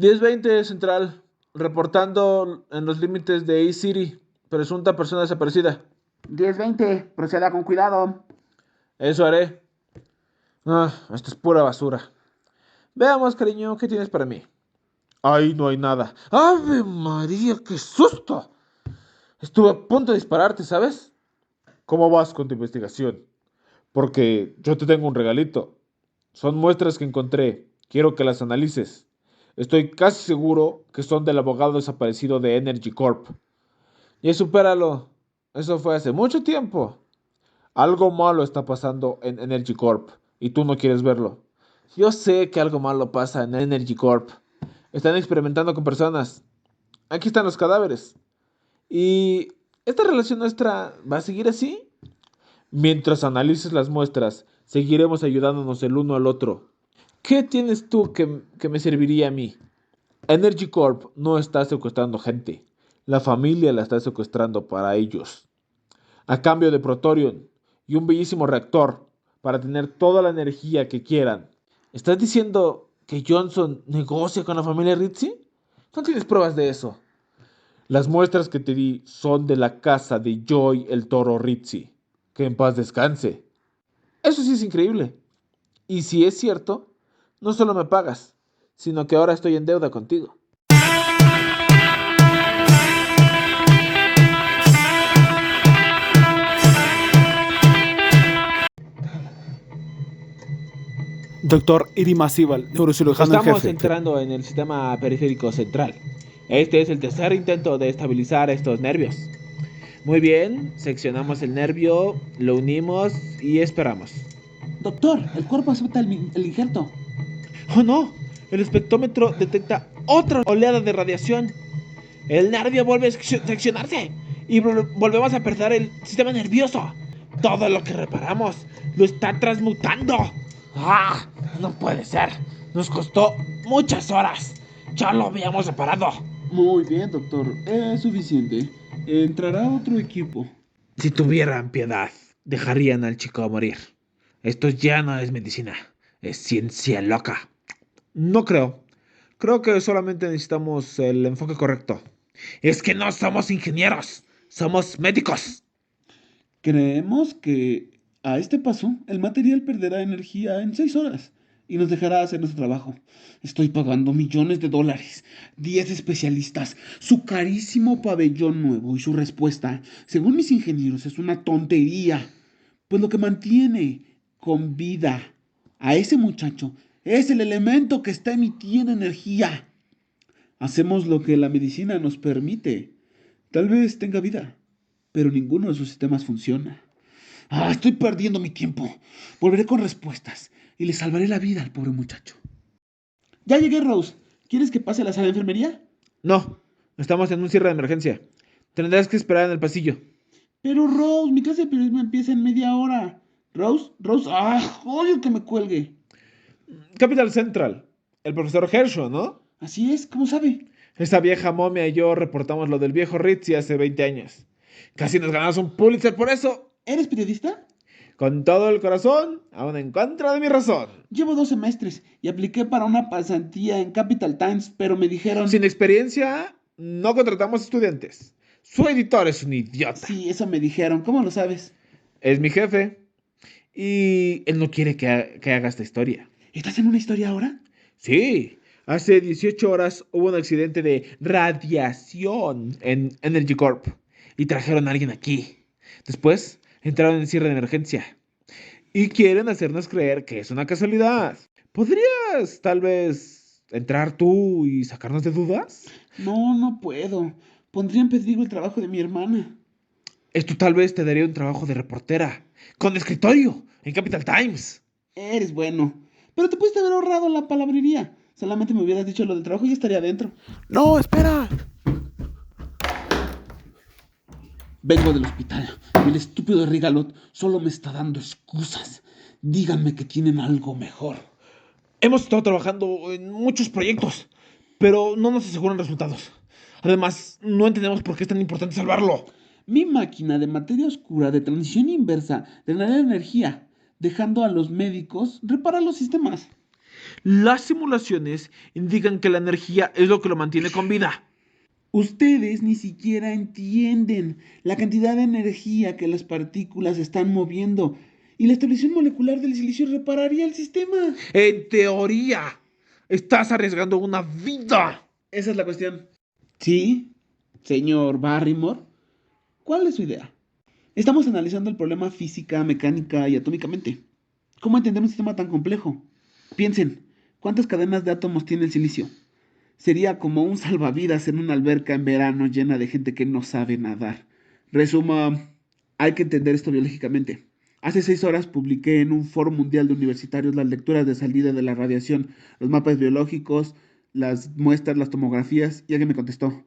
1020 Central, reportando en los límites de E-City, presunta persona desaparecida. 10-20, proceda con cuidado. Eso haré. Esto es pura basura. Veamos, cariño, ¿qué tienes para mí? Ahí no hay nada. ¡Ave María, qué susto! Estuve a punto de dispararte, ¿sabes? ¿Cómo vas con tu investigación? Porque yo te tengo un regalito. Son muestras que encontré. Quiero que las analices. Estoy casi seguro que son del abogado desaparecido de Energy Corp. Y supéralo. Eso fue hace mucho tiempo. Algo malo está pasando en Energy Corp y tú no quieres verlo. Yo sé que algo malo pasa en Energy Corp. Están experimentando con personas. Aquí están los cadáveres. ¿Y esta relación nuestra va a seguir así? Mientras analices las muestras, seguiremos ayudándonos el uno al otro. ¿Qué tienes tú que me serviría a mí? Energy Corp no está secuestrando gente. La familia la está secuestrando para ellos. A cambio de Protorion y un bellísimo reactor para tener toda la energía que quieran. ¿Estás diciendo que Johnson negocia con la familia Ritzy? No tienes pruebas de eso. Las muestras que te di son de la casa de Joy el Toro Ritzy. Que en paz descanse. Eso sí es increíble. Y si es cierto, no solo me pagas, sino que ahora estoy en deuda contigo. Doctor Irima Sibal, neurocirujano en Estamos jefe. entrando en el sistema periférico central. Este es el tercer intento de estabilizar estos nervios. Muy bien, seccionamos el nervio, lo unimos y esperamos. Doctor, el cuerpo acepta el injerto. ¡Oh no! El espectrómetro detecta otra oleada de radiación. El nervio vuelve a seccionarse y volvemos a perder el sistema nervioso. Todo lo que reparamos lo está transmutando. ¡Ah! No puede ser. Nos costó muchas horas. Ya lo habíamos reparado. Muy bien, doctor. Es suficiente. Entrará otro equipo. Si tuvieran piedad, dejarían al chico morir. Esto ya no es medicina, es ciencia loca. No creo. Creo que solamente necesitamos el enfoque correcto. Es que no somos ingenieros, somos médicos. Creemos que a este paso el material perderá energía en 6 horas y nos dejará hacer nuestro trabajo. Estoy pagando millones de dólares, 10 especialistas, su carísimo pabellón nuevo y su respuesta, según mis ingenieros, es una tontería. Pues lo que mantiene con vida a ese muchacho es el elemento que está emitiendo energía. Hacemos lo que la medicina nos permite. Tal vez tenga vida, pero ninguno de sus sistemas funciona. Estoy perdiendo mi tiempo. Volveré con respuestas y le salvaré la vida al pobre muchacho. Ya llegué, Rose. ¿Quieres que pase a la sala de enfermería? No, estamos en un cierre de emergencia. Tendrás que esperar en el pasillo. Pero Rose, mi clase de periodismo empieza en media hora. Rose, odio que me cuelgue. Capital Central. El profesor Hershon, ¿no? Así es, ¿cómo sabe? Esa vieja momia y yo reportamos lo del viejo Ritzy hace 20 años. Casi nos ganamos un Pulitzer por eso. ¿Eres periodista? Con todo el corazón, aún en contra de mi razón. Llevo 2 semestres y apliqué para una pasantía en Capital Times, pero me dijeron... Sin experiencia, no contratamos estudiantes. Su editor es un idiota. Sí, eso me dijeron. ¿Cómo lo sabes? Es mi jefe. Y él no quiere que haga esta historia. ¿Estás en una historia ahora? Sí, hace 18 horas hubo un accidente de radiación en Energy Corp. Y trajeron a alguien aquí. Después entraron en cierre de emergencia. Y quieren hacernos creer que es una casualidad. ¿Podrías, tal vez, entrar tú y sacarnos de dudas? No, no puedo. Pondría en peligro el trabajo de mi hermana. Esto tal vez te daría un trabajo de reportera, con escritorio, en Capital Times. Eres bueno. Pero te pudiste haber ahorrado la palabrería. Solamente me hubieras dicho lo del trabajo y estaría adentro. No, espera. Vengo del hospital y el estúpido Rigalot solo me está dando excusas. Díganme que tienen algo mejor. Hemos estado trabajando en muchos proyectos, pero no nos aseguran resultados. Además, no entendemos por qué es tan importante salvarlo. Mi máquina de materia oscura de transición inversa drenará energía, dejando a los médicos reparar los sistemas. Las simulaciones indican que la energía es lo que lo mantiene con vida. Ustedes ni siquiera entienden la cantidad de energía que las partículas están moviendo y la estabilización molecular del silicio repararía el sistema. En teoría, estás arriesgando una vida. Esa es la cuestión. Sí, señor Barrymore. ¿Cuál es su idea? Estamos analizando el problema física, mecánica y atómicamente. ¿Cómo entender un sistema tan complejo? Piensen, ¿cuántas cadenas de átomos tiene el silicio? Sería como un salvavidas en una alberca en verano llena de gente que no sabe nadar. Resuma, hay que entender esto biológicamente. Hace 6 horas publiqué en un foro mundial de universitarios las lecturas de salida de la radiación, los mapas biológicos, las muestras, las tomografías, y alguien me contestó.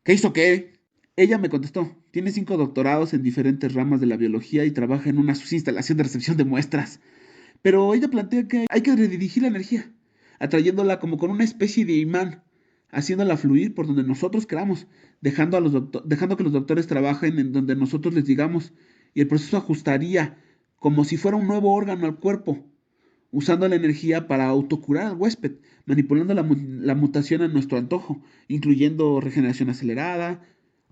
¿Qué hizo qué? Ella me contestó. Tiene 5 doctorados en diferentes ramas de la biología y trabaja en una subinstalación de recepción de muestras. Pero ella plantea que hay que redirigir la energía, atrayéndola como con una especie de imán, haciéndola fluir por donde nosotros queramos, dejando que los doctores trabajen en donde nosotros les digamos, y el proceso ajustaría como si fuera un nuevo órgano al cuerpo, usando la energía para autocurar al huésped, manipulando la mutación a nuestro antojo, incluyendo regeneración acelerada.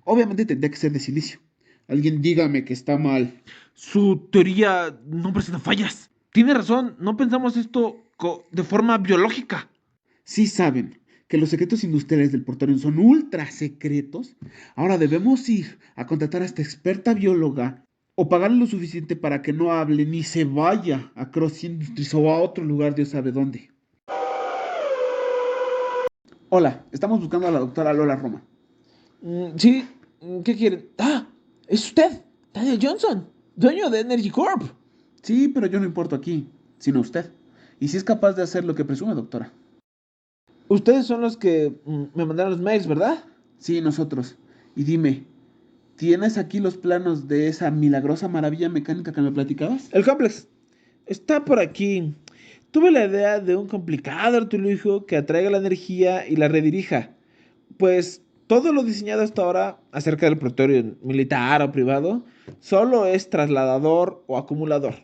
Obviamente tendría que ser de silicio. Alguien dígame que está mal. Su teoría no presenta fallas. Tiene razón, no pensamos esto de forma biológica. Sí saben que los secretos industriales del Portorion son ultra secretos. Ahora debemos ir a contratar a esta experta bióloga o pagarle lo suficiente para que no hable ni se vaya a Cross Industries o a otro lugar, Dios sabe dónde. Hola, estamos buscando a la doctora Lola Roma. Sí, ¿qué quieren? ¡Ah! ¡Es usted! Daniel Johnson, dueño de Energy Corp. Sí, pero yo no importo aquí, sino usted. Y si es capaz de hacer lo que presume, doctora. Ustedes son los que me mandaron los mails, ¿verdad? Sí, nosotros. Y dime, ¿tienes aquí los planos de esa milagrosa maravilla mecánica que me platicabas? El complex está por aquí. Tuve la idea de un complicado artilugio que atraiga la energía y la redirija. Pues todo lo diseñado hasta ahora acerca del protocolo militar o privado solo es trasladador o acumulador.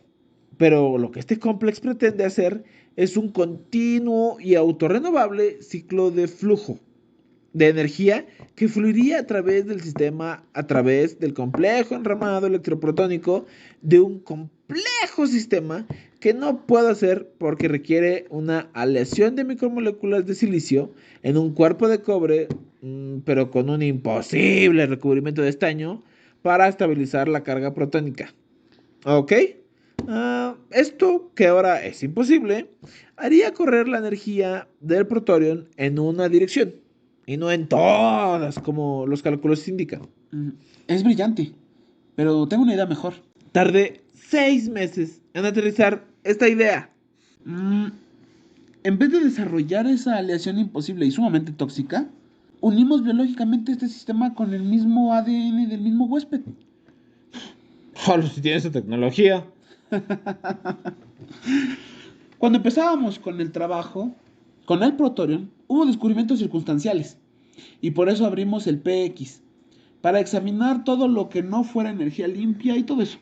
Pero lo que este complex pretende hacer es un continuo y autorrenovable ciclo de flujo de energía que fluiría a través del sistema, a través del complejo enramado electroprotónico de un complejo sistema que no puedo hacer porque requiere una aleación de micromoléculas de silicio en un cuerpo de cobre, pero con un imposible recubrimiento de estaño para estabilizar la carga protónica. ¿Ok? Esto, que ahora es imposible, haría correr la energía del protorion en una dirección y no en todas, como los cálculos indican. Es brillante, pero tengo una idea mejor. Tardé 6 meses en aterrizar esta idea. En vez de desarrollar esa aleación imposible y sumamente tóxica, unimos biológicamente este sistema con el mismo ADN del mismo huésped. Solo si tienes esa tecnología. Cuando empezábamos con el trabajo, con el Protorion, hubo descubrimientos circunstanciales. Y por eso abrimos el PX, para examinar todo lo que no fuera energía limpia y todo eso.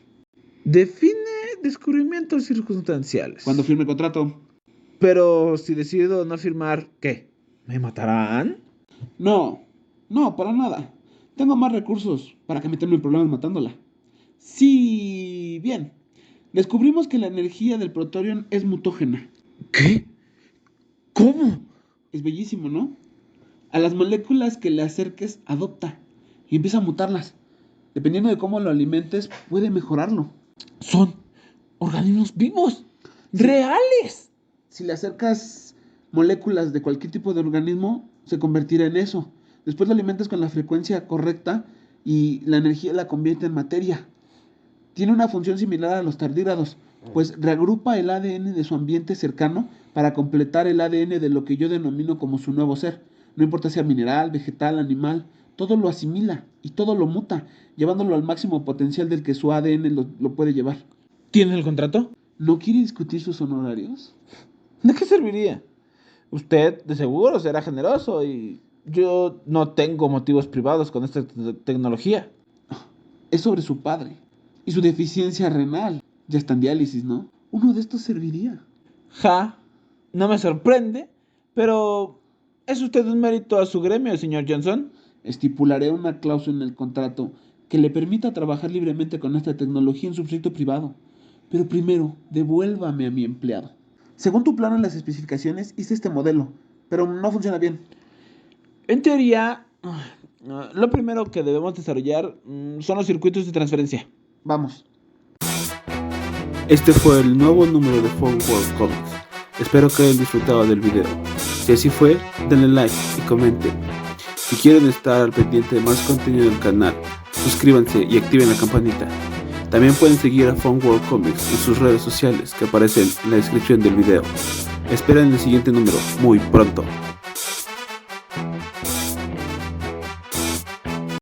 Define descubrimientos circunstanciales. Cuando firme el contrato. Pero si decido no firmar, ¿qué? ¿Me matarán? No, para nada. Tengo más recursos para que meterme en problemas matándola. Sí, bien. Descubrimos que la energía del Protorion es mutógena. ¿Qué? ¿Cómo? Es bellísimo, ¿no? A las moléculas que le acerques, adopta y empieza a mutarlas. Dependiendo de cómo lo alimentes, puede mejorarlo. Son organismos vivos, reales. Si le acercas moléculas de cualquier tipo de organismo, se convertirá en eso. Después lo alimentas con la frecuencia correcta y la energía la convierte en materia. Tiene una función similar a los tardígrados, pues reagrupa el ADN de su ambiente cercano para completar el ADN de lo que yo denomino como su nuevo ser. No importa sea mineral, vegetal, animal, todo lo asimila y todo lo muta, llevándolo al máximo potencial del que su ADN lo puede llevar. ¿Tiene el contrato? ¿No quiere discutir sus honorarios? ¿De qué serviría? Usted de seguro será generoso y yo no tengo motivos privados con esta tecnología. Es sobre su padre y su deficiencia renal. Ya está en diálisis, ¿no? Uno de estos serviría. Ja, No me sorprende, pero ¿es usted un mérito a su gremio, señor Johnson? Estipularé una cláusula en el contrato que le permita trabajar libremente con esta tecnología en su proyecto privado. Pero primero, devuélvame a mi empleado. Según tu plano en las especificaciones, hice este modelo, pero no funciona bien. En teoría, lo primero que debemos desarrollar son los circuitos de transferencia. Vamos. Este fue el nuevo número de Phone World Comics. Espero que hayan disfrutado del video. Si así fue, denle like y comenten. Si quieren estar al pendiente de más contenido del canal, suscríbanse y activen la campanita. También pueden seguir a Phone World Comics en sus redes sociales que aparecen en la descripción del video. Esperen el siguiente número muy pronto.